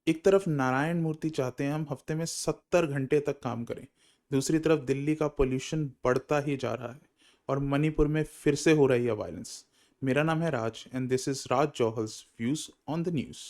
एक तरफ नारायण मूर्ति चाहते हैं हम हफ्ते में 70 घंटे तक काम करें, दूसरी तरफ दिल्ली का पोल्यूशन बढ़ता ही जा रहा है और मणिपुर में फिर से हो रही है वायलेंस। मेरा नाम है Raj and this is Raj Johal's views on the news.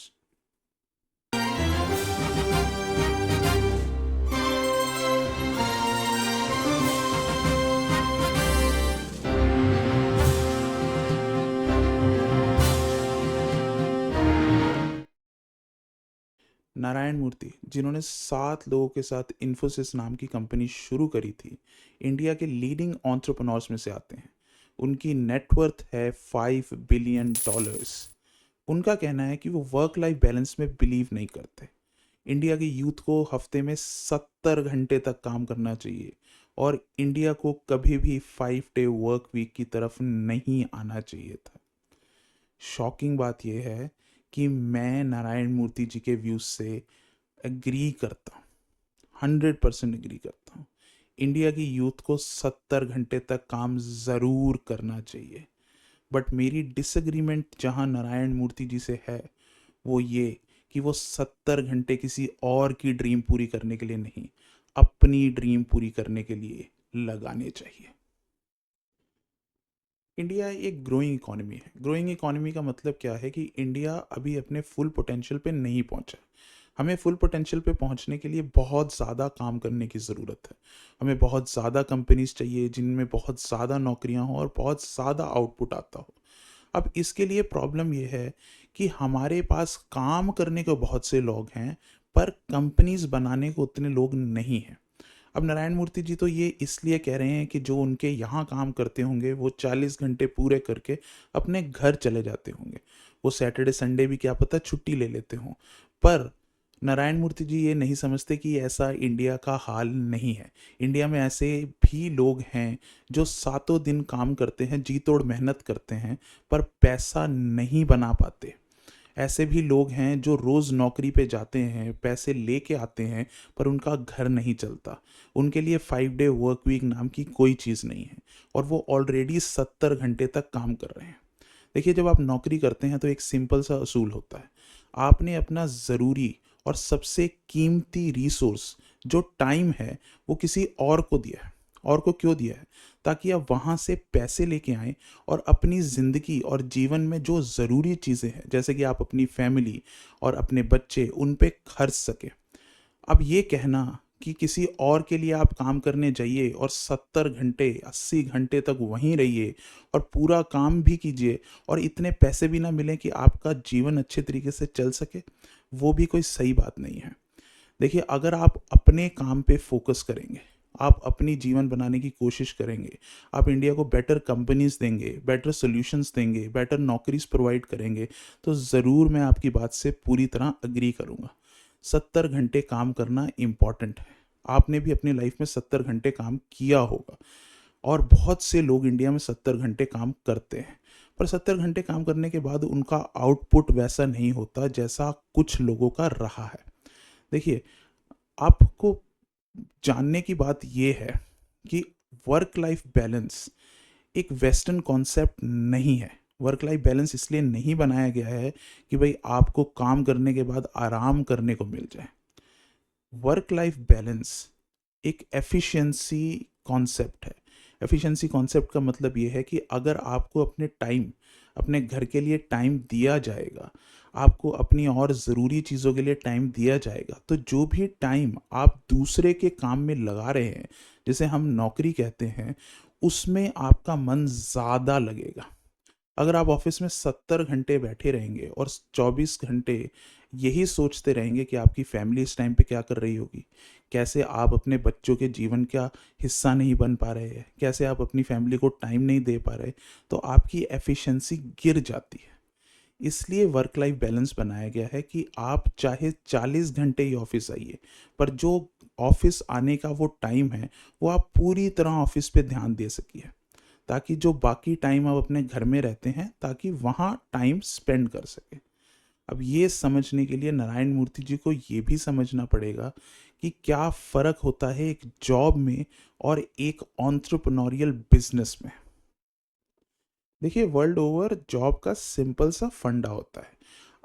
Narayan Murthy, जिन्होंने 7 लोगों के साथ इन्फोसिस नाम की कंपनी शुरू करी थी, इंडिया के लीडिंग एंटरप्रेन्योर्स में से आते हैं। उनकी नेटवर्थ है $5 बिलियन। उनका कहना है कि वो वर्क लाइफ बैलेंस में बिलीव नहीं करते। इंडिया के यूथ को हफ्ते में 70 घंटे तक काम करना चाहिए और इंडिया को कभी भी 5 डे वर्क वीक की तरफ नहीं आना चाहिए था। शॉकिंग बात यह है कि मैं नारायण मूर्ति जी के व्यूज से एग्री करता हूँ, 100% एग्री करता हूँ। इंडिया की यूथ को 70 घंटे तक काम ज़रूर करना चाहिए, बट मेरी डिसएग्रीमेंट जहाँ नारायण मूर्ति जी से है वो ये कि वो 70 घंटे किसी और की ड्रीम पूरी करने के लिए नहीं, अपनी ड्रीम पूरी करने के लिए लगाने चाहिए। इंडिया एक ग्रोइंग इकोनॉमी है। ग्रोइंग इकोनॉमी का मतलब क्या है कि इंडिया अभी अपने फुल पोटेंशियल पे नहीं पहुंचा। हमें फुल पोटेंशियल पे पहुंचने के लिए बहुत ज़्यादा काम करने की ज़रूरत है। हमें बहुत ज़्यादा कंपनीज चाहिए जिनमें बहुत ज़्यादा नौकरियां हो और बहुत ज़्यादा आउटपुट आता हो। अब इसके लिए प्रॉब्लम यह है कि हमारे पास काम करने को बहुत से लोग हैं पर कंपनीज बनाने को उतने लोग नहीं हैं। अब नारायण मूर्ति जी तो ये इसलिए कह रहे हैं कि जो उनके यहाँ काम करते होंगे वो 40 घंटे पूरे करके अपने घर चले जाते होंगे। वो सैटरडे संडे भी क्या पता छुट्टी ले लेते हों। पर नारायण मूर्ति जी ये नहीं समझते कि ऐसा इंडिया का हाल नहीं है। इंडिया में ऐसे भी लोग हैं जो सातों दिन काम करते हैं, जी तोड़ मेहनत करते हैं, पर पैसा नहीं बना पाते। ऐसे भी लोग हैं जो रोज़ नौकरी पे जाते हैं, पैसे लेके आते हैं, पर उनका घर नहीं चलता। उनके लिए 5 डे वर्क वीक नाम की कोई चीज़ नहीं है और वो ऑलरेडी 70 घंटे तक काम कर रहे हैं। देखिए, जब आप नौकरी करते हैं तो एक सिंपल सा असूल होता है। आपने अपना ज़रूरी और सबसे कीमती रिसोर्स जो टाइम है वो किसी और को दिया है। और को क्यों दिया है? ताकि आप वहाँ से पैसे लेके आएँ और अपनी ज़िंदगी और जीवन में जो ज़रूरी चीज़ें हैं, जैसे कि आप अपनी फैमिली और अपने बच्चे, उन पे खर्च सकें। अब ये कहना कि किसी और के लिए आप काम करने जाइए और 70 घंटे 80 घंटे तक वहीं रहिए और पूरा काम भी कीजिए और इतने पैसे भी ना मिलें कि आपका जीवन अच्छे तरीके से चल सके, वो भी कोई सही बात नहीं है। देखिए, अगर आप अपने काम पे फोकस करेंगे, आप अपनी जीवन बनाने की कोशिश करेंगे, आप इंडिया को बेटर कंपनीज देंगे, बेटर सॉल्यूशंस देंगे, बेटर नौकरीज प्रोवाइड करेंगे, तो ज़रूर मैं आपकी बात से पूरी तरह अग्री करूँगा। 70 घंटे काम करना इम्पॉर्टेंट है। आपने भी अपनी लाइफ में 70 घंटे काम किया होगा और बहुत से लोग इंडिया में 70 घंटे काम करते हैं, पर 70 घंटे काम करने के बाद उनका आउटपुट वैसा नहीं होता जैसा कुछ लोगों का रहा है। देखिए, आपको जानने की बात यह है कि वर्क लाइफ बैलेंस एक वेस्टर्न कॉन्सेप्ट नहीं है। वर्क लाइफ बैलेंस इसलिए नहीं बनाया गया है कि भाई आपको काम करने के बाद आराम करने को मिल जाए। वर्क लाइफ बैलेंस एक एफिशिएंसी कॉन्सेप्ट है। एफिशिएंसी कॉन्सेप्ट का मतलब ये है कि अगर आपको अपने घर के लिए टाइम दिया जाएगा, आपको अपनी और ज़रूरी चीज़ों के लिए टाइम दिया जाएगा, तो जो भी टाइम आप दूसरे के काम में लगा रहे हैं, जिसे हम नौकरी कहते हैं, उसमें आपका मन ज़्यादा लगेगा। अगर आप ऑफिस में 70 घंटे बैठे रहेंगे और 24 घंटे यही सोचते रहेंगे कि आपकी फैमिली इस टाइम पे क्या कर रही होगी, कैसे आप अपने बच्चों के जीवन का हिस्सा नहीं बन पा रहे हैं, कैसे आप अपनी फैमिली को टाइम नहीं दे पा रहे, तो आपकी एफिशिएंसी गिर जाती है। इसलिए वर्क लाइफ बैलेंस बनाया गया है कि आप चाहे 40 घंटे ही ऑफिस आइए, पर जो ऑफिस आने का वो टाइम है वो आप पूरी तरह ऑफिस पे ध्यान दे सकिए, ताकि जो बाकी टाइम आप अपने घर में रहते हैं ताकि वहाँ टाइम स्पेंड कर सके। अब ये समझने के लिए नारायण मूर्ति जी को ये भी समझना पड़ेगा कि क्या फ़र्क होता है एक जॉब में और एक एंटरप्रेन्योरियल बिजनेस में। देखिए, वर्ल्ड ओवर जॉब का सिंपल सा फंडा होता है।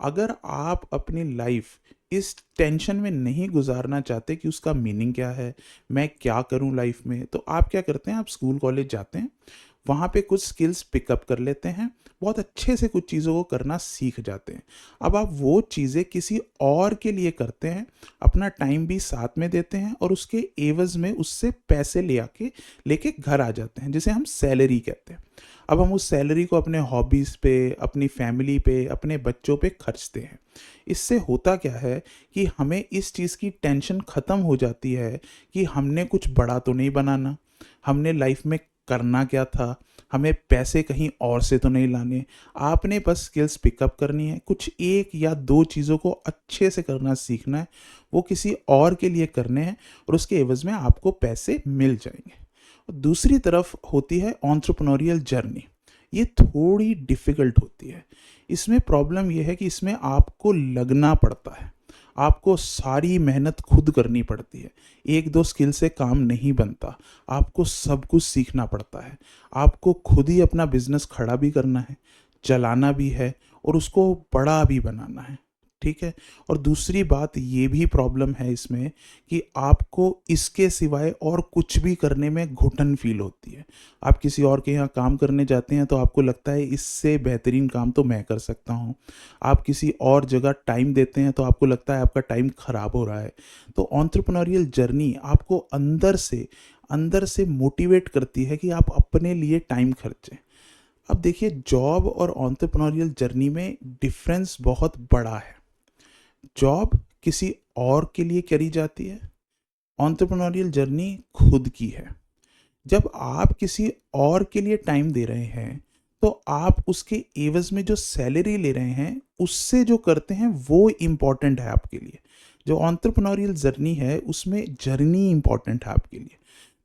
अगर आप अपनी लाइफ इस टेंशन में नहीं गुजारना चाहते कि उसका मीनिंग क्या है, मैं क्या करूं लाइफ में, तो आप क्या करते हैं, आप स्कूल कॉलेज जाते हैं, वहाँ पे कुछ स्किल्स पिकअप कर लेते हैं, बहुत अच्छे से कुछ चीज़ों को करना सीख जाते हैं। अब आप वो चीज़ें किसी और के लिए करते हैं, अपना टाइम भी साथ में देते हैं और उसके एवज़ में उससे पैसे ले आके लेके घर आ जाते हैं, जिसे हम सैलरी कहते हैं। अब हम उस सैलरी को अपने हॉबीज़ पे, अपनी फैमिली पे, अपने बच्चों पे खर्चते हैं। इससे होता क्या है कि हमें इस चीज़ की टेंशन ख़त्म हो जाती है कि हमने कुछ बड़ा तो नहीं बनाना, हमने लाइफ में करना क्या था, हमें पैसे कहीं और से तो नहीं लाने, आपने बस स्किल्स पिकअप करनी है, कुछ 1 या 2 चीज़ों को अच्छे से करना सीखना है, वो किसी और के लिए करने हैं और उसके एवज़ में आपको पैसे मिल जाएँगे। और दूसरी तरफ होती है एंटरप्रेन्योरियल जर्नी। ये थोड़ी डिफ़िकल्ट होती है। इसमें प्रॉब्लम ये है कि इसमें आपको लगना पड़ता है। आपको सारी मेहनत खुद करनी पड़ती है। 1-2 स्किल से काम नहीं बनता। आपको सब कुछ सीखना पड़ता है। आपको खुद ही अपना बिज़नेस खड़ा भी करना है, चलाना भी है और उसको बड़ा भी बनाना है। ठीक है? और दूसरी बात ये भी प्रॉब्लम है इसमें कि आपको इसके सिवाय और कुछ भी करने में घुटन फ़ील होती है। आप किसी और के यहाँ काम करने जाते हैं तो आपको लगता है इससे बेहतरीन काम तो मैं कर सकता हूँ। आप किसी और जगह टाइम देते हैं तो आपको लगता है आपका टाइम ख़राब हो रहा है। तो एंटरप्रेन्योरियल जर्नी आपको अंदर से मोटिवेट करती है कि आप अपने लिए टाइम खर्चें। अब देखिए, जॉब और एंटरप्रेन्योरियल जर्नी में डिफ़रेंस बहुत बड़ा है। जॉब किसी और के लिए करी जाती है, एंटरप्रेन्योरियल जर्नी खुद की है। जब आप किसी और के लिए टाइम दे रहे हैं, तो आप उसके एवज़ में जो सैलरी ले रहे हैं, उससे जो करते हैं वो इम्पोर्टेंट है आपके लिए। जो एंटरप्रेन्योरियल जर्नी है, उसमें जर्नी इम्पोर्टेंट है आपके लिए।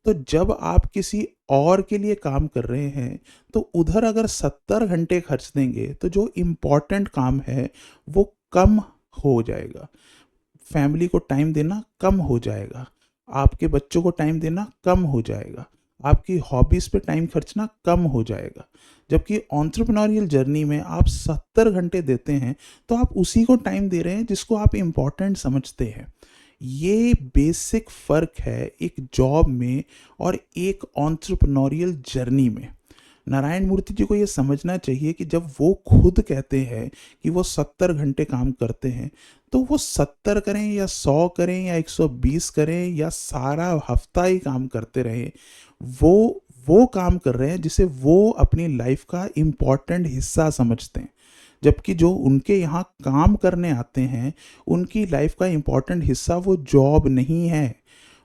तो जब आप किसी और के लिए काम कर रहे हैं, तो उधर अगर 70 घंटे खर्च देंगे, तो जो इम्पोर्टेंट काम है, वो कम हो जाएगा। फैमिली को टाइम देना कम हो जाएगा, आपके बच्चों को टाइम देना कम हो जाएगा, आपकी हॉबीज़ पे टाइम खर्चना कम हो जाएगा। जबकि एंटरप्रेन्योरियल जर्नी में आप 70 घंटे देते हैं, तो आप उसी को टाइम दे रहे हैं जिसको आप इम्पोर्टेंट समझते हैं। ये बेसिक फ़र्क है एक जॉब में और एक एंटरप्रेन्योरियल जर्नी में। नारायण मूर्ति जी को ये समझना चाहिए कि जब वो खुद कहते हैं कि वो 70 घंटे काम करते हैं, तो वो 70 करें या 100 करें या 120 करें या सारा हफ्ता ही काम करते रहें, वो काम कर रहे हैं जिसे वो अपनी लाइफ का इम्पॉर्टेंट हिस्सा समझते हैं। जबकि जो उनके यहाँ काम करने आते हैं, उनकी लाइफ का इम्पॉर्टेंट हिस्सा वो जॉब नहीं है।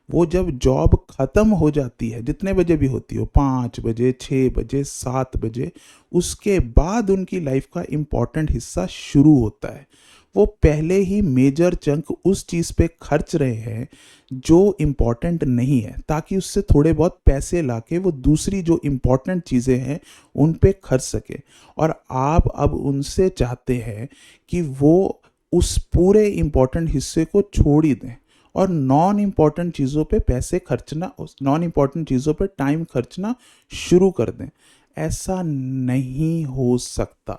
वो जब जॉब ख़त्म हो जाती है, जितने बजे भी होती हो, 5 बजे, 6 बजे, 7 बजे, उसके बाद उनकी लाइफ का इम्पॉर्टेंट हिस्सा शुरू होता है। वो पहले ही मेजर चंक उस चीज़ पे खर्च रहे हैं जो इम्पॉर्टेंट नहीं है, ताकि उससे थोड़े बहुत पैसे लाके वो दूसरी जो इम्पॉर्टेंट चीज़ें हैं उन पे खर्च सके। और आप अब उनसे चाहते हैं कि वो उस पूरे इम्पॉर्टेंट हिस्से को छोड़ ही दें और नॉन इम्पॉर्टेंट चीज़ों पे पैसे खर्चना, नॉन इम्पॉर्टेंट चीज़ों पे टाइम खर्चना शुरू कर दें। ऐसा नहीं हो सकता,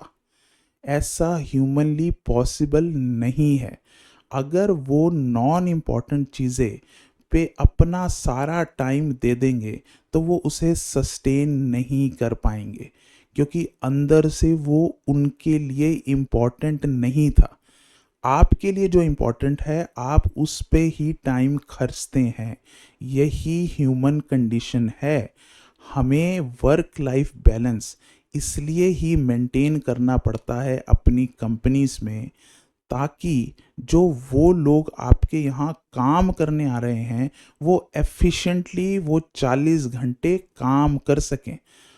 ऐसा ह्यूमनली पॉसिबल नहीं है। अगर वो नॉन इम्पॉर्टेंट चीज़ें पे अपना सारा टाइम दे देंगे, तो वो उसे सस्टेन नहीं कर पाएंगे, क्योंकि अंदर से वो उनके लिए इम्पॉर्टेंट नहीं था। आपके लिए जो इम्पोर्टेंट है, आप उस पे ही टाइम खर्चते हैं। यही ह्यूमन कंडीशन है। हमें वर्क लाइफ बैलेंस इसलिए ही मेंटेन करना पड़ता है अपनी कंपनीज में, ताकि जो वो लोग आपके यहाँ काम करने आ रहे हैं, वो एफिशिएंटली वो 40 घंटे काम कर सकें।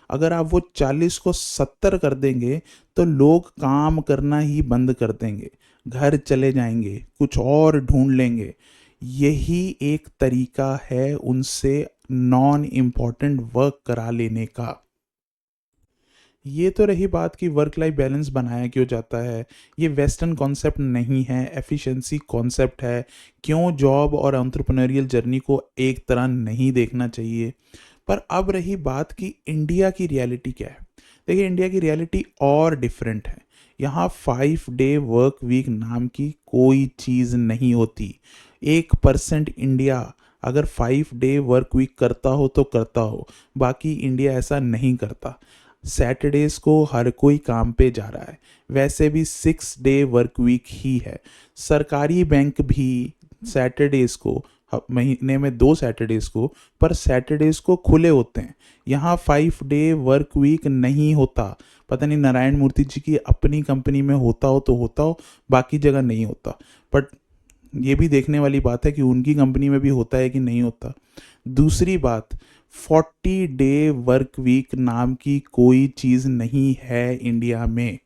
अगर आप वो 40 को 70 कर देंगे, तो लोग काम करना ही बंद कर देंगे, घर चले जाएंगे, कुछ और ढूंढ लेंगे। यही एक तरीका है उनसे नॉन इम्पॉर्टेंट वर्क करा लेने का। ये तो रही बात कि वर्क लाइफ बैलेंस बनाया क्यों जाता है। ये वेस्टर्न कॉन्सेप्ट नहीं है, एफिशिएंसी कॉन्सेप्ट है। क्यों जॉब और एंटरप्रेन्योरियल जर्नी को एक तरह नहीं देखना चाहिए। पर अब रही बात कि इंडिया की रियलिटी क्या है। देखिए, इंडिया की रियलिटी और डिफरेंट है। यहाँ 5 डे वर्क वीक नाम की कोई चीज़ नहीं होती। 1% इंडिया अगर 5 डे वर्क वीक करता हो तो करता हो, बाकी इंडिया ऐसा नहीं करता। सैटरडेज को हर कोई काम पे जा रहा है, वैसे भी 6 डे वर्क वीक ही है। सरकारी बैंक भी सैटरडेज को, महीने में 2 सैटरडेज को, पर सैटरडेज को खुले होते हैं। यहाँ 5 डे वर्क वीक नहीं होता। पता नहीं नारायण मूर्ति जी की अपनी कंपनी में होता हो तो होता हो, बाकी जगह नहीं होता। बट ये भी देखने वाली बात है कि उनकी कंपनी में भी होता है कि नहीं होता। दूसरी बात, 40 डे वर्क वीक नाम की कोई चीज़ नहीं है इंडिया में।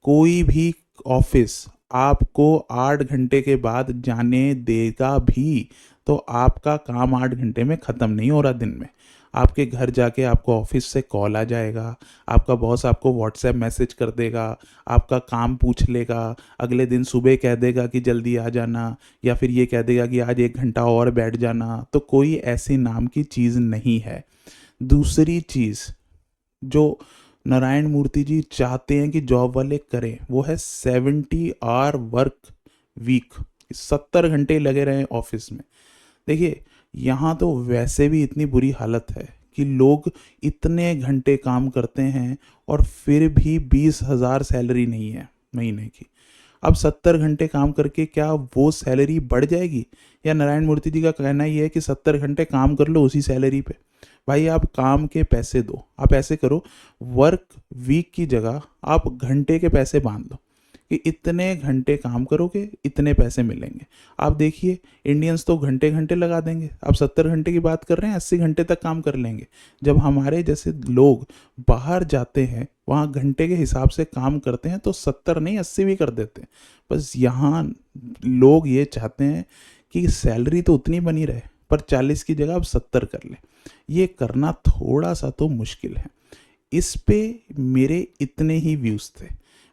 कोई भी ऑफिस आपको 8 घंटे के बाद जाने देगा भी, तो आपका काम 8 घंटे में ख़त्म नहीं हो रहा दिन में। आपके घर जाके आपको ऑफिस से कॉल आ जाएगा, आपका बॉस आपको व्हाट्सएप मैसेज कर देगा, आपका काम पूछ लेगा, अगले दिन सुबह कह देगा कि जल्दी आ जाना, या फिर ये कह देगा कि आज 1 घंटा और बैठ जाना। तो कोई ऐसी नाम की चीज़ नहीं है। दूसरी चीज़ जो नारायण मूर्ति जी चाहते हैं कि जॉब वाले करें, वो है 70 आवर वर्क वीक। 70 घंटे लगे रहें ऑफिस में। देखिए, यहाँ तो वैसे भी इतनी बुरी हालत है कि लोग इतने घंटे काम करते हैं और फिर भी 20,000 सैलरी नहीं है महीने की। अब 70 घंटे काम करके क्या वो सैलरी बढ़ जाएगी? या नारायण मूर्ति जी का कहना ही है कि 70 घंटे काम कर लो उसी सैलरी पे। भाई, आप काम के पैसे दो। आप ऐसे करो, वर्क वीक की जगह आप घंटे के पैसे बांध दो कि इतने घंटे काम करोगे इतने पैसे मिलेंगे। आप देखिए, इंडियंस तो घंटे घंटे लगा देंगे। आप 70 घंटे की बात कर रहे हैं, 80 घंटे तक काम कर लेंगे। जब हमारे जैसे लोग बाहर जाते हैं, वहाँ घंटे के हिसाब से काम करते हैं, तो 70 नहीं 80 भी कर देते हैं। बस यहाँ लोग ये चाहते हैं कि सैलरी तो उतनी बनी रहे, पर 40 की जगह आप 70 कर लें। ये करना थोड़ा सा तो मुश्किल है। इस पे मेरे इतने ही व्यूज़ थे।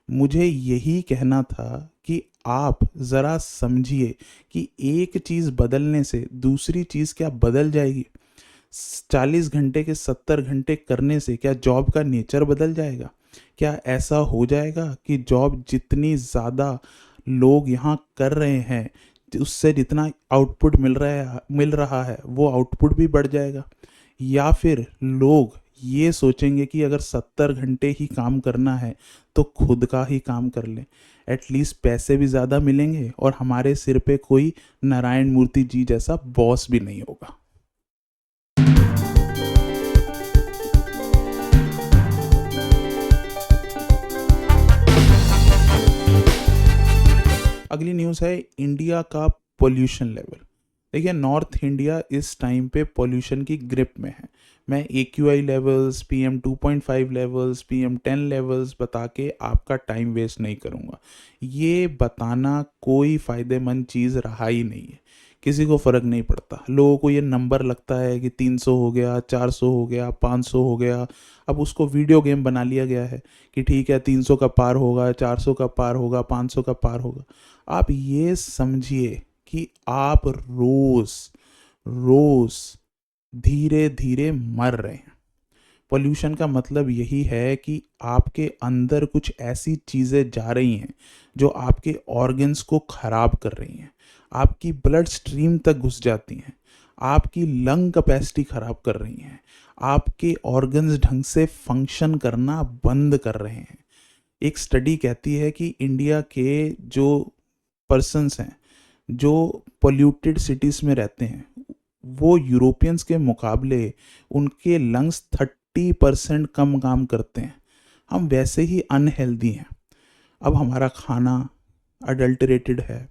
मुझे यही कहना था कि आप ज़रा समझिए कि एक चीज़ बदलने से दूसरी चीज़ क्या बदल जाएगी? 40 घंटे के 70 घंटे करने से क्या जॉब का नेचर बदल जाएगा? क्या ऐसा हो जाएगा कि जॉब जितनी ज़्यादा लोग यहाँ कर रहे हैं, उससे जितना आउटपुट मिल रहा है वो आउटपुट भी बढ़ जाएगा? या फिर लोग ये सोचेंगे कि अगर 70 घंटे ही काम करना है तो खुद का ही काम कर लें, एटलीस्ट पैसे भी ज़्यादा मिलेंगे और हमारे सिर पे कोई नारायण मूर्ति जी जैसा बॉस भी नहीं होगा। अगली न्यूज़ है इंडिया का पोल्यूशन लेवल। देखिए, नॉर्थ इंडिया इस टाइम पे पोल्यूशन की ग्रिप में है। मैं AQI levels, PM2.5 levels, PM10 levels बता के आपका टाइम वेस्ट नहीं करूँगा। ये बताना कोई फ़ायदेमंद चीज़ रहा ही नहीं है। किसी को फ़र्क नहीं पड़ता। लोगों को ये नंबर लगता है कि 300 हो गया, 400 हो गया, 500 हो गया। अब उसको वीडियो गेम बना लिया गया है कि ठीक है, 300 का पार होगा, 400 का पार होगा, 500 का पार होगा। आप ये समझिए कि आप रोज रोज धीरे धीरे मर रहे हैं। पोल्यूशन का मतलब यही है कि आपके अंदर कुछ ऐसी चीज़ें जा रही हैं जो आपके ऑर्गन्स को खराब कर रही हैं, आपकी ब्लड स्ट्रीम तक घुस जाती हैं, आपकी लंग कैपेसिटी खराब कर रही हैं, आपके ऑर्गन्स ढंग से फंक्शन करना बंद कर रहे हैं। एक स्टडी कहती है कि इंडिया के जो पर्सन्स हैं जो पोल्यूटेड सिटीज़ में रहते हैं, वो यूरोपियंस के मुकाबले उनके लंग्स 30% कम काम करते हैं। हम वैसे ही अनहेल्दी हैं। अब हमारा खाना अडल्टरेटेड है,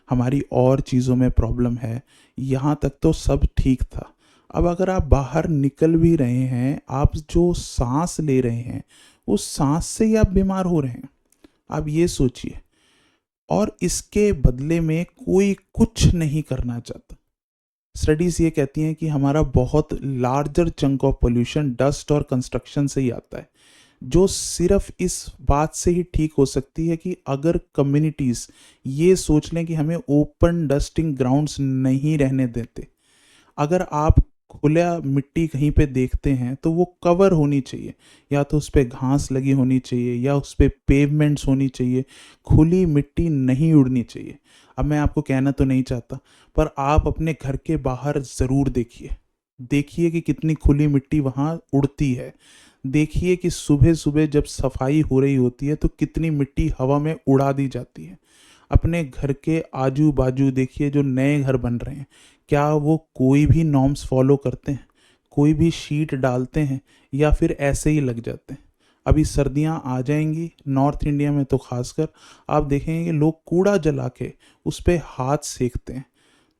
हमारी और चीज़ों में प्रॉब्लम है। यहाँ तक तो सब ठीक था। अब अगर आप बाहर निकल भी रहे हैं, आप जो सांस ले रहे हैं उस सांस से ही आप बीमार हो रहे हैं। आप ये सोचिए, और इसके बदले में कोई कुछ नहीं करना चाहता। स्टडीज़ ये कहती हैं कि हमारा बहुत larger chunk of pollution dust और कंस्ट्रक्शन से ही आता है, जो सिर्फ इस बात से ही ठीक हो सकती है कि अगर कम्युनिटीज़ ये सोच लें कि हमें ओपन डस्टिंग ग्राउंड्स नहीं रहने देते। अगर आप खुला मिट्टी कहीं पे देखते हैं तो वो कवर होनी चाहिए, या तो उस पे घास लगी होनी चाहिए या उस पे पेवमेंट्स होनी चाहिए, खुली मिट्टी नहीं उड़नी चाहिए। अब मैं आपको कहना तो नहीं चाहता, पर आप अपने घर के बाहर ज़रूर देखिए, देखिए कि कितनी खुली मिट्टी वहाँ उड़ती है। देखिए कि सुबह-सुबह जब सफाई हो रही होती है तो कितनी मिट्टी हवा में उड़ा दी जाती है। अपने घर के आजू-बाजू देखिए जो नए घर बन रहे हैं, क्या वो कोई भी नॉर्म्स फ़ॉलो करते हैं? कोई भी शीट डालते हैं या फिर ऐसे ही लग जाते हैं? अभी सर्दियाँ आ जाएँगी, नॉर्थ इंडिया में तो ख़ासकर आप देखेंगे कि लोग कूड़ा जला के उस पे हाथ सेकते हैं,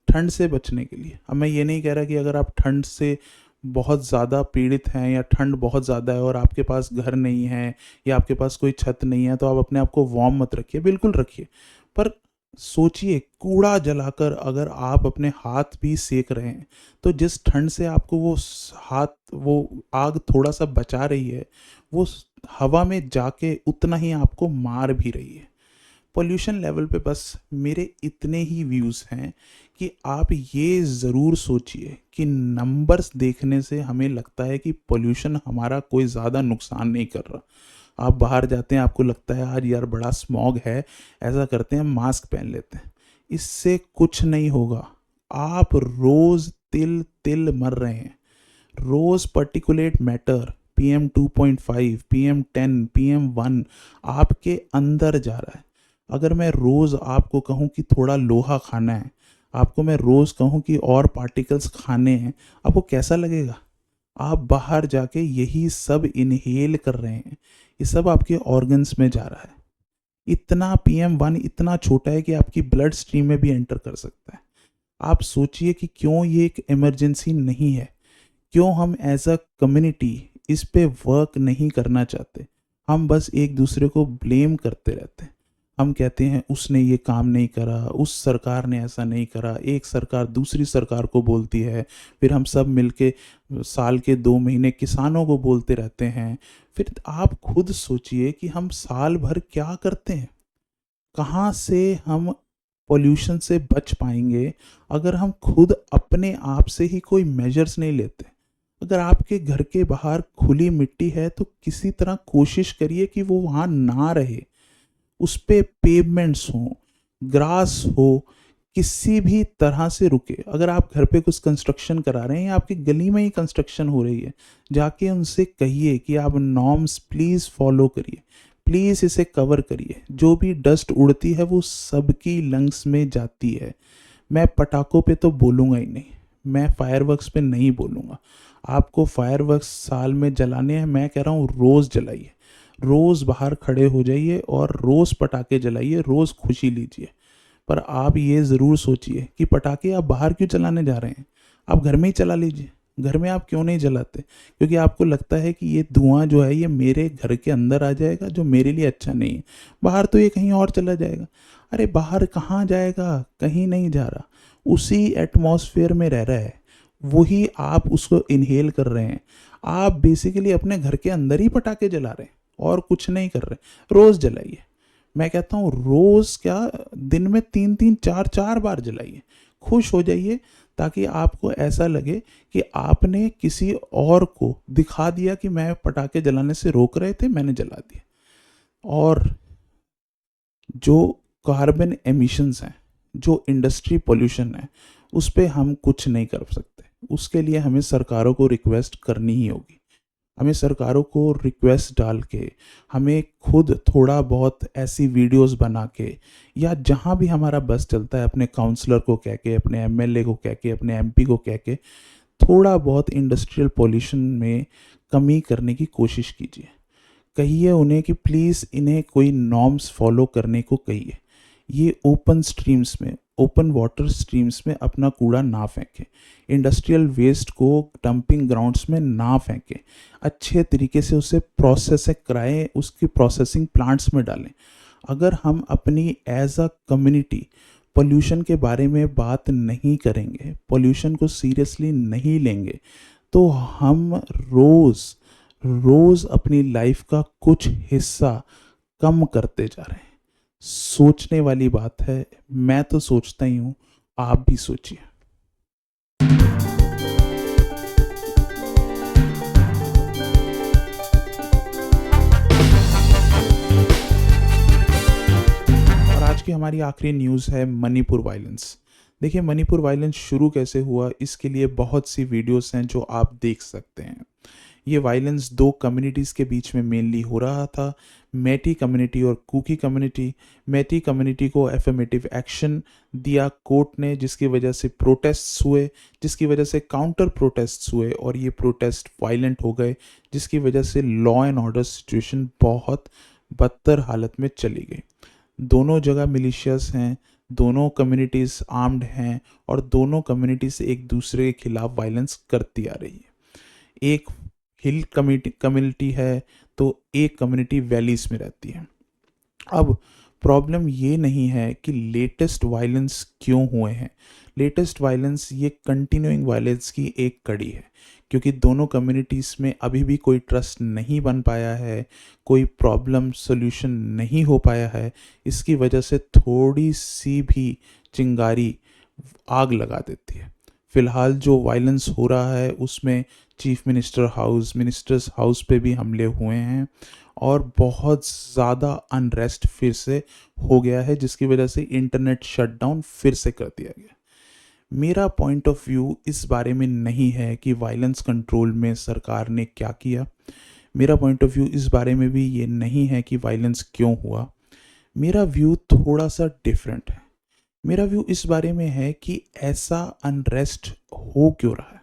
ठंड से बचने के लिए। अब मैं ये नहीं कह रहा कि अगर आप ठंड से बहुत ज़्यादा पीड़ित हैं या ठंड बहुत ज़्यादा है और आपके पास घर नहीं है या आपके पास कोई छत नहीं है, तो आप अपने आप को वार्म मत रखिए, बिल्कुल रखिए। पर सोचिए, कूड़ा जलाकर अगर आप अपने हाथ भी सेक रहे हैं, तो जिस ठंड से आपको वो आग थोड़ा-सा बचा रही है, वो हवा में जाके उतना ही आपको मार भी रही है। पॉल्यूशन लेवल पे बस मेरे इतने ही व्यूज़ हैं कि आप ये ज़रूर सोचिए कि नंबर्स देखने से हमें लगता है कि पॉल्यूशन हमारा कोई ज़्यादा नुकसान नहीं कर रहा। आप बाहर जाते हैं, आपको लगता है आज यार बड़ा स्मॉग है, ऐसा करते हैं मास्क पहन लेते हैं। इससे कुछ नहीं होगा। आप रोज़ तिल-तिल मर रहे हैं। रोज़ particulate matter PM 2.5, PM 10, PM 1 आपके अंदर जा रहा है। अगर मैं रोज़ आपको कहूँ कि थोड़ा लोहा खाना है, आपको मैं रोज़ कहूँ कि और पार्टिकल्स खाने हैं, आपको कैसा लगेगा? आप बाहर जाके यही सब इन्हेल कर रहे हैं, ये सब आपके ऑर्गन्स में जा रहा है। इतना पीएम 1 इतना छोटा है कि आपकी ब्लड स्ट्रीम में भी एंटर कर सकता है। आप सोचिए कि क्यों ये एक इमरजेंसी नहीं है? क्यों हम एज अ कम्युनिटी इस पे वर्क नहीं करना चाहते? हम बस एक दूसरे को ब्लेम करते रहते हैं। हम कहते हैं उसने ये काम नहीं करा, उस सरकार ने ऐसा नहीं करा, एक सरकार दूसरी सरकार को बोलती है, फिर हम सब मिलके साल के 2 महीने किसानों को बोलते रहते हैं। फिर आप खुद सोचिए कि हम साल भर क्या करते हैं? कहाँ से हम पॉल्यूशन से बच पाएँगे अगर हम खुद अपने आप से ही कोई मेजर्स नहीं लेते? अगर आपके घर के बाहर खुली मिट्टी है तो किसी तरह कोशिश करिए कि वो वहाँ ना रहे। उस पे पेवमेंट्स हों, ग्रास हो, किसी भी तरह से रुके। अगर आप घर पे कुछ कंस्ट्रक्शन करा रहे हैं या आपकी गली में ही कंस्ट्रक्शन हो रही है, जाके उनसे कहिए कि आप नॉर्म्स प्लीज़ फॉलो करिए। प्लीज़ इसे कवर करिए। जो भी डस्ट उड़ती है वो सबकी लंग्स में जाती है। मैं पटाखों पे तो बोलूँगा ही नहीं, मैं फायरवर्क्स पे नहीं बोलूँगा। आपको फायरवर्क्स साल में जलाने हैं, मैं कह रहा हूँ रोज़ जलाइए। रोज़ बाहर खड़े हो जाइए और रोज़ पटाखे जलाइए, रोज़ खुशी लीजिए। पर आप ये ज़रूर सोचिए कि पटाखे आप बाहर क्यों चलाने जा रहे हैं? आप घर में ही चला लीजिए। घर में आप क्यों नहीं जलाते? क्योंकि आपको लगता है कि ये धुआँ जो है ये मेरे घर के अंदर आ जाएगा, जो मेरे लिए अच्छा नहीं है। बाहर तो ये कहीं और चला जाएगा। अरे बाहर कहाँ जाएगा? कहीं नहीं जा रहा। उसी एटमॉस्फेयर में रह रहा है। वही आप उसको इन्हेल कर रहे हैं। आप बेसिकली अपने घर के अंदर ही पटाखे जला रहे हैं और कुछ नहीं कर रहे। रोज़ जलाइए। मैं कहता हूँ रोज़ क्या, दिन में 3-3 4-4 बार जलाइए। खुश हो जाइए ताकि आपको ऐसा लगे कि आपने किसी और को दिखा दिया कि मैं पटाखे जलाने से रोक रहे थे, मैंने जला दिए। और जो कार्बन एमिशंस हैं, जो इंडस्ट्री पॉल्यूशन है, उस पे हम कुछ नहीं कर सकते। उसके लिए हमें सरकारों को रिक्वेस्ट करनी ही होगी। हमें सरकारों को रिक्वेस्ट डाल के, हमें खुद थोड़ा बहुत ऐसी वीडियोस बना के, या जहाँ भी हमारा बस चलता है अपने काउंसलर को कह के, अपने एमएलए को कह के, अपने एमपी को कह के, थोड़ा बहुत इंडस्ट्रियल पॉल्यूशन में कमी करने की कोशिश कीजिए। कहिए उन्हें कि प्लीज़ इन्हें कोई नॉर्म्स फॉलो करने को कहिए। ये ओपन स्ट्रीम्स में, ओपन वाटर स्ट्रीम्स में अपना कूड़ा ना फेंकें। इंडस्ट्रियल वेस्ट को डंपिंग ग्राउंड्स में ना फेंकें। अच्छे तरीके से उसे प्रोसेस कराएं, उसकी प्रोसेसिंग प्लांट्स में डालें। अगर हम अपनी एज अ कम्युनिटी पोल्यूशन के बारे में बात नहीं करेंगे, पोल्यूशन को सीरियसली नहीं लेंगे, तो हम रोज़ रोज़ अपनी लाइफ का कुछ हिस्सा कम करते जा रहे हैं। सोचने वाली बात है। मैं तो सोचता ही हूँ, आप भी सोचिए। आज की हमारी आखिरी न्यूज़ है मणिपुर वायलेंस। देखिए मणिपुर वायलेंस शुरू कैसे हुआ, इसके लिए बहुत सी वीडियोस हैं जो आप देख सकते हैं। ये वायलेंस दो कम्युनिटीज़ के बीच में मेनली हो रहा था, मैटी कम्युनिटी और कुकी कम्युनिटी। मैटी कम्युनिटी को एफर्मेटिव एक्शन दिया कोर्ट ने, जिसकी वजह से प्रोटेस्ट्स हुए, जिसकी वजह से काउंटर प्रोटेस्ट्स हुए और ये प्रोटेस्ट वायलेंट हो गए, जिसकी वजह से लॉ एंड ऑर्डर सिचुएशन बहुत बदतर हालत में चली गई। दोनों जगह मिलिशियस हैं, दोनों कम्युनिटीज़ आर्म्ड हैं और दोनों कम्युनिटीज़ एक दूसरे के खिलाफ वायलेंस करती आ रही है। एक हिल कम्युनिटी है तो एक कम्युनिटी वैलीज में रहती है। अब प्रॉब्लम ये नहीं है कि लेटेस्ट वायलेंस क्यों हुए हैं। लेटेस्ट वायलेंस ये कंटिन्यूइंग वायलेंस की एक कड़ी है, क्योंकि दोनों कम्युनिटीज़ में अभी भी कोई ट्रस्ट नहीं बन पाया है, कोई प्रॉब्लम सोल्यूशन नहीं हो पाया है। इसकी वजह से थोड़ी सी भी चिंगारी आग लगा देती है। फिलहाल जो वायलेंस हो रहा है उसमें chief minister house, ministers house पे भी हमले हुए हैं और बहुत ज़्यादा अनरेस्ट फिर से हो गया है, जिसकी वजह से इंटरनेट शटडाउन फिर से कर दिया गया। मेरा पॉइंट ऑफ व्यू इस बारे में नहीं है कि वायलेंस कंट्रोल में सरकार ने क्या किया। मेरा पॉइंट ऑफ व्यू इस बारे में भी ये नहीं है कि वायलेंस क्यों हुआ। मेरा व्यू थोड़ा सा डिफरेंट है। मेरा व्यू इस बारे में है कि ऐसा अनरेस्ट हो क्यों रहा है।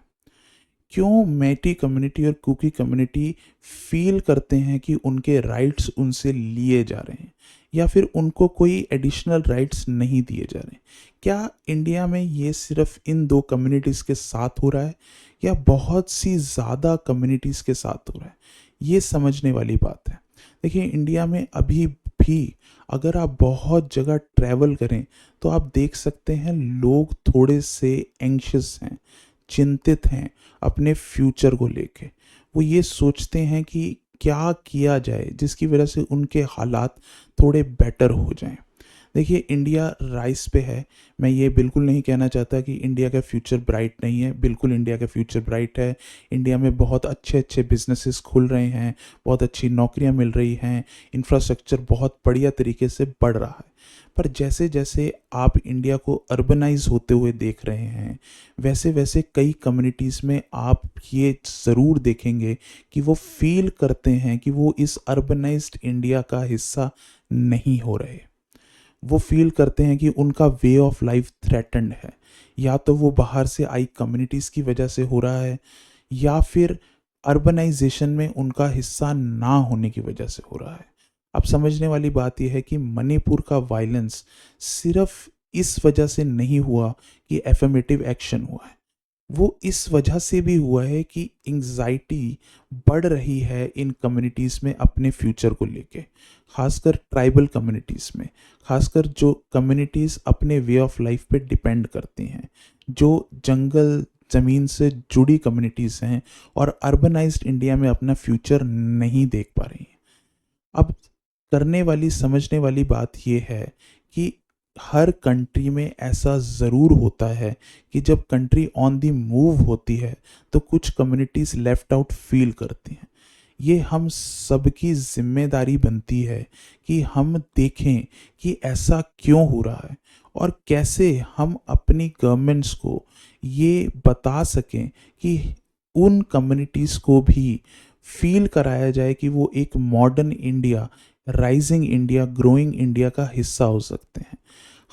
क्यों मैटी कम्युनिटी और कुकी कम्युनिटी फील करते हैं कि उनके राइट्स उनसे लिए जा रहे हैं या फिर उनको कोई एडिशनल राइट्स नहीं दिए जा रहे हैं। क्या इंडिया में ये सिर्फ इन दो कम्युनिटीज़ के साथ हो रहा है या बहुत सी ज़्यादा कम्युनिटीज़ के साथ हो रहा है, ये समझने वाली बात है। देखिए इंडिया में अभी भी अगर आप बहुत जगह ट्रैवल करें तो आप देख सकते हैं लोग थोड़े से एंग्शियस हैं, चिंतित हैं अपने फ्यूचर को लेके। वो ये सोचते हैं कि क्या किया जाए जिसकी वजह से उनके हालात थोड़े बेटर हो जाएं। देखिए इंडिया राइस पे है। मैं ये बिल्कुल नहीं कहना चाहता कि इंडिया का फ्यूचर ब्राइट नहीं है, बिल्कुल इंडिया का फ्यूचर ब्राइट है। इंडिया में बहुत अच्छे अच्छे बिजनेसेस खुल रहे हैं, बहुत अच्छी नौकरियां मिल रही हैं, इंफ्रास्ट्रक्चर बहुत बढ़िया तरीके से बढ़ रहा है। पर जैसे जैसे आप इंडिया को अर्बनाइज होते हुए देख रहे हैं, वैसे वैसे कई कम्युनिटीज़ में आप ये ज़रूर देखेंगे कि वो फील करते हैं कि वो इस अर्बनाइज्ड इंडिया का हिस्सा नहीं हो रहे। वो फील करते हैं कि उनका वे ऑफ लाइफ थ्रेटन्ड है। या तो वो बाहर से आई कम्युनिटीज़ की वजह से हो रहा है या फिर अर्बनाइजेशन में उनका हिस्सा ना होने की वजह से हो रहा है। अब समझने वाली बात यह है कि मणिपुर का वायलेंस सिर्फ इस वजह से नहीं हुआ कि एफर्मेटिव एक्शन हुआ है, वो इस वजह से भी हुआ है कि एंग्जाइटी बढ़ रही है इन कम्युनिटीज़ में अपने फ्यूचर को लेके, खासकर ट्राइबल कम्युनिटीज़ में, खासकर जो कम्युनिटीज़ अपने वे ऑफ लाइफ पे डिपेंड करती हैं, जो जंगल ज़मीन से जुड़ी कम्युनिटीज़ हैं और अर्बनाइज्ड इंडिया में अपना फ्यूचर नहीं देख पा रही हैं। अब करने वाली समझने वाली बात यह है कि हर कंट्री में ऐसा ज़रूर होता है कि जब कंट्री ऑन दी मूव होती है तो कुछ कम्युनिटीज़ लेफ्ट आउट फील करती हैं। ये हम सबकी जिम्मेदारी बनती है कि हम देखें कि ऐसा क्यों हो रहा है और कैसे हम अपनी गवर्नमेंट्स को ये बता सकें कि उन कम्युनिटीज़ को भी फील कराया जाए कि वो एक modern India, rising India, growing India का हिस्सा हो सकते हैं।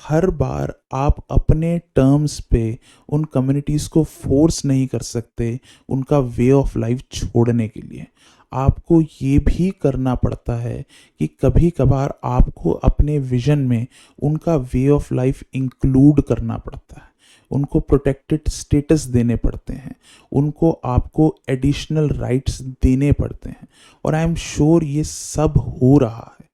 हर बार आप अपने टर्म्स पे उन कम्युनिटीज़ को फोर्स नहीं कर सकते उनका वे ऑफ लाइफ छोड़ने के लिए। आपको ये भी करना पड़ता है कि कभी कभार आपको अपने विजन में उनका वे ऑफ लाइफ इंक्लूड करना पड़ता है, उनको प्रोटेक्टेड स्टेटस देने पड़ते हैं, उनको आपको एडिशनल राइट्स देने पड़ते हैं और आई एम श्योर ये सब हो रहा है।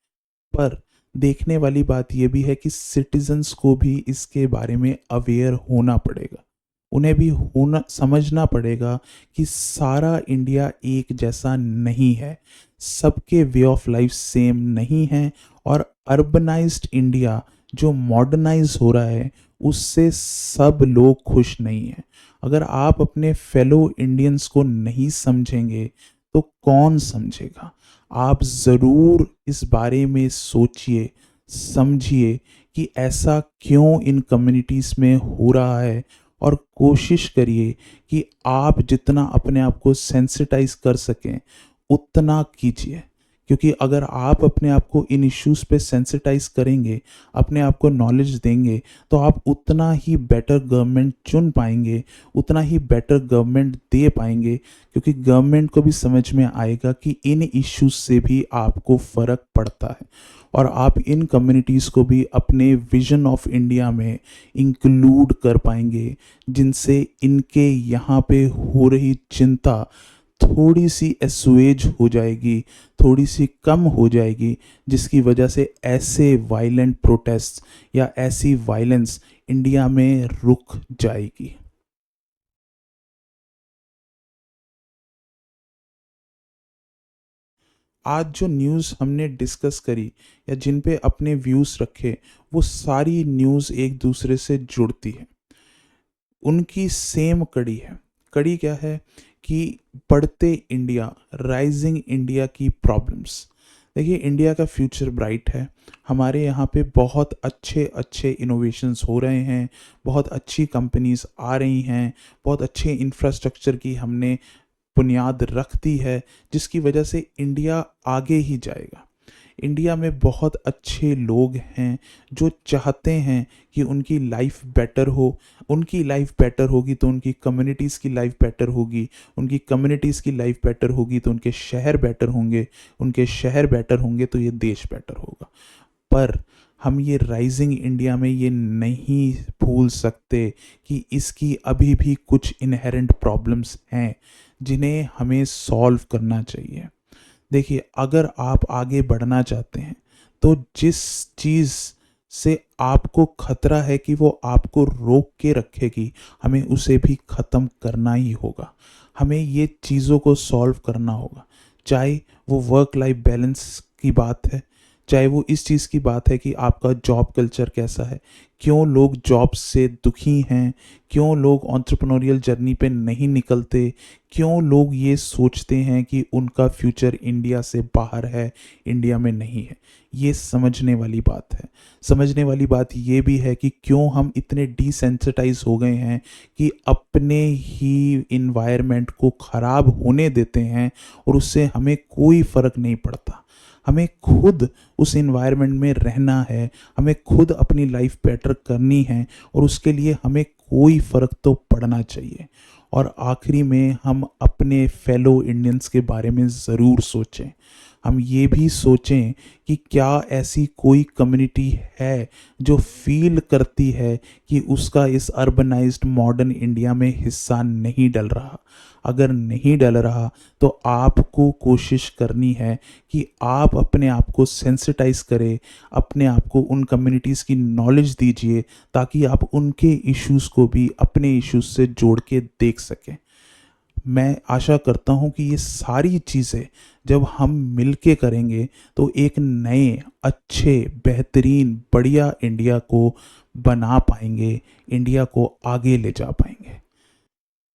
पर देखने वाली बात यह भी है कि सिटीजन्स को भी इसके बारे में अवेयर होना पड़ेगा। उन्हें भी होना समझना पड़ेगा कि सारा इंडिया एक जैसा नहीं है, सबके वे ऑफ लाइफ सेम नहीं है और अर्बनाइज्ड इंडिया जो मॉडर्नाइज हो रहा है उससे सब लोग खुश नहीं हैं। अगर आप अपने फेलो इंडियंस को नहीं समझेंगे तो कौन समझेगा। आप ज़रूर इस बारे में सोचिए, समझिए कि ऐसा क्यों इन कम्युनिटीज़ में हो रहा है, और कोशिश करिए कि आप जितना अपने आप को सेंसिटाइज कर सकें उतना कीजिए। क्योंकि अगर आप अपने आप को इन इश्यूज़ पे सेंसिटाइज करेंगे, अपने आप को नॉलेज देंगे, तो आप उतना ही बेटर गवर्नमेंट चुन पाएंगे, उतना ही बेटर गवर्नमेंट दे पाएंगे। क्योंकि गवर्नमेंट को भी समझ में आएगा कि इन इश्यूज से भी आपको फ़र्क पड़ता है, और आप इन कम्युनिटीज़ को भी अपने विजन ऑफ इंडिया में इंक्लूड कर पाएंगे, जिनसे इनके यहाँ पे हो रही चिंता थोड़ी सी एस्वेज हो जाएगी, थोड़ी सी कम हो जाएगी, जिसकी वजह से ऐसे वायलेंट प्रोटेस्ट या ऐसी वायलेंस इंडिया में रुक जाएगी। आज जो न्यूज़ हमने डिस्कस करी या जिन पे अपने व्यूज़ रखे, वो सारी न्यूज़ एक दूसरे से जुड़ती है, उनकी सेम कड़ी है। कड़ी क्या है कि बढ़ते इंडिया, राइजिंग इंडिया की प्रॉब्लम्स। देखिए, इंडिया का फ्यूचर ब्राइट है। हमारे यहाँ पे बहुत अच्छे अच्छे इनोवेशंस हो रहे हैं, बहुत अच्छी कंपनीज आ रही हैं, बहुत अच्छे इंफ्रास्ट्रक्चर की हमने बुनियाद रख दी है, जिसकी वजह से इंडिया आगे ही जाएगा। इंडिया में बहुत अच्छे लोग हैं जो चाहते हैं कि उनकी लाइफ बेटर हो। उनकी लाइफ बेटर होगी तो उनकी कम्युनिटीज़ की लाइफ बेटर होगी, उनकी कम्युनिटीज़ की लाइफ बेटर होगी तो उनके शहर बेटर होंगे, उनके शहर बेटर होंगे तो ये देश बेटर होगा। पर हम ये राइजिंग इंडिया में ये नहीं भूल सकते कि इसकी अभी भी कुछ इनहेरेंट प्रॉब्लम्स हैं जिन्हें हमें सॉल्व करना चाहिए। देखिए, अगर आप आगे बढ़ना चाहते हैं तो जिस चीज़ से आपको खतरा है कि वो आपको रोक के रखेगी, हमें उसे भी ख़त्म करना ही होगा। हमें ये चीज़ों को सॉल्व करना होगा, चाहे वो वर्क लाइफ बैलेंस की बात है, चाहे वो इस चीज़ की बात है कि आपका जॉब कल्चर कैसा है, क्यों लोग जॉब से दुखी हैं, क्यों लोग एंटरप्रेन्योरियल जर्नी पे नहीं निकलते, क्यों लोग ये सोचते हैं कि उनका फ्यूचर इंडिया से बाहर है, इंडिया में नहीं है। ये समझने वाली बात है। समझने वाली बात ये भी है कि क्यों हम इतने डिसेंसिटाइज हो गए हैं कि अपने ही इन्वायरमेंट को ख़राब होने देते हैं और उससे हमें कोई फ़र्क नहीं पड़ता। हमें खुद उस इन्वायरमेंट में रहना है, हमें खुद अपनी लाइफ बेटर करनी है, और उसके लिए हमें कोई फ़र्क तो पड़ना चाहिए। और आखिरी में हम अपने फेलो इंडियंस के बारे में ज़रूर सोचें। हम ये भी सोचें कि क्या ऐसी कोई कम्युनिटी है जो फील करती है कि उसका इस अर्बनाइज्ड मॉडर्न इंडिया में हिस्सा नहीं डल रहा। अगर नहीं डल रहा तो आपको कोशिश करनी है कि आप अपने आप को सेंसिटाइज करें, अपने आप को उन कम्युनिटीज़ की नॉलेज दीजिए, ताकि आप उनके इश्यूज़ को भी अपने इश्यूज़ से जोड़ के देख सकें। मैं आशा करता हूँ कि ये सारी चीज़ें जब हम मिल के करेंगे तो एक नए, अच्छे, बेहतरीन, बढ़िया इंडिया को बना पाएंगे, इंडिया को आगे ले जा पाएंगे।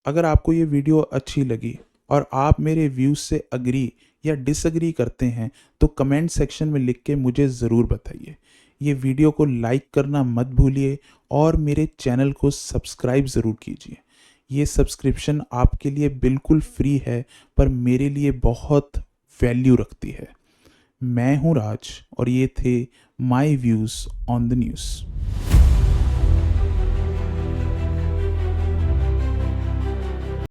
अगर आपको ये वीडियो अच्छी लगी और आप मेरे व्यूज़ से अग्री या डिसअग्री करते हैं तो कमेंट सेक्शन में लिख के मुझे ज़रूर बताइए। ये वीडियो को लाइक करना मत भूलिए और मेरे चैनल को सब्सक्राइब ज़रूर कीजिए। ये सब्सक्रिप्शन आपके लिए बिल्कुल फ्री है, पर मेरे लिए बहुत वैल्यू रखती है। मैं हूँ राज और ये थे my views on the news.